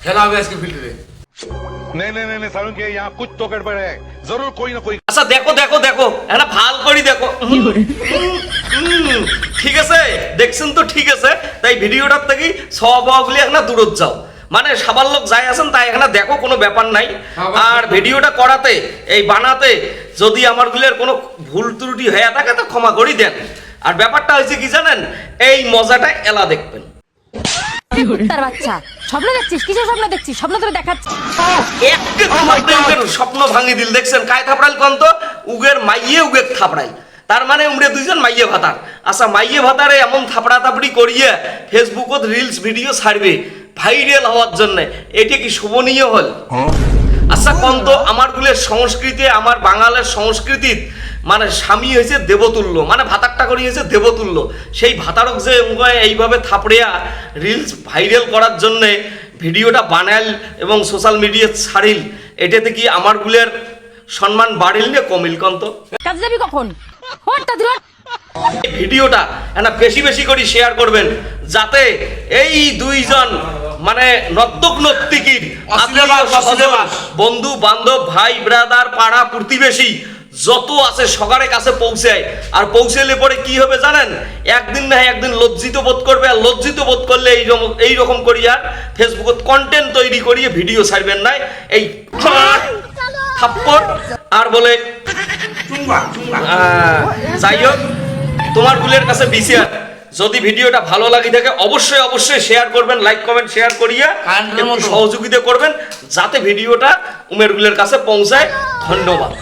খেলা হবে আজকে ফিল্ডে। नहीं सारुण के यहाँ कुछ तो गड़बड़ है जरूर कोई ना कोई। আচ্ছা দেখো দেখো দেখো এটা ভাল করে দেখো ঠিক আছে দেখছেন তো ঠিক আছে তাই ভিডিওটার থেকে সবগুলি এখানে দূরত যাও মানে সবার লোক যাই আছেন তাই এখানে দেখো কোনো ব্যাপার নাই আর ভিডিওটা করাতে এই বানাতে যদি আমার গুলের কোনো ভুল ত্রুটি হয়ে থাকে তো ক্ষমা করে দেন আর ব্যাপারটা হয়েছে কি জানেন এই মজাটা এলা দেখবেন তার বাচ্চা স্বপ্ন দেখছিস কিসের স্বপ্ন দেখছিস স্বপ্ন তোরে দেখাচ্ছি একটা তোমাদের স্বপ্ন ভাঙি দিল দেখছেন কায় থাপড়াইল কোন তো উগের মাইয়ে উগের থাপড়াইল তার মানে উমরে দুইজন মাইয়ে ভাতার আচ্ছা মাইয়ে ভাতারে এমন থাপড়া থাপড়ি করিয়ে ফেসবুকত রিলস ভিডিও ছাড়বে ভাইরাল হওয়ার জন্য এটা কি শোভনীয় হল আচ্ছা কোন তো আমার গুলের সংস্কৃতি আমার বাঙালের সংস্কৃতিত মানে স্বামী হয়েছে দেবতুল্য মানে ভাতারটা করি হয়েছে দেবতুল্য সেই ভাতারক যে এইভাবে থাপড়িয়া রিলস ভাইরাল করার জন্যে ভিডিওটা বানাইল এবং সোশ্যাল মিডিয়া ছাড়িল এটাতে কি আমার গুলের সম্মান বাড়িল না কমিল কন্ত কাজ যাবি কখন হটটা দিল ভিডিওটা না বেশি বেশি করে শেয়ার করবেন যাতে এই দুইজন মানে নর্তক নর্তিকীর বন্ধু বান্ধব ভাই ব্রাদার পাড়া প্রতিবেশী যত আছে সকারের কাছে পৌঁছায় আর পৌঁছালে পরে কি হবে জানেন একদিন না একদিন লজ্জিত বোধ করবে আর লজ্জিত বোধ করলে এই রকম করি আর ফেসবুকত কন্টেন্ট তৈরি করিয়ে ভিডিও ছাড়বেন না এই থাপ্পড় আর বলে যাই হোক তোমার গুলের কাছে বিচার যদি ভিডিওটা ভালো লাগে থাকে অবশ্যই অবশ্যই শেয়ার করবেন লাইক কমেন্ট শেয়ার করিয়া একটু সহযোগিতা করবেন যাতে ভিডিওটা উমের গুলের কাছে পৌঁছায় ধন্যবাদ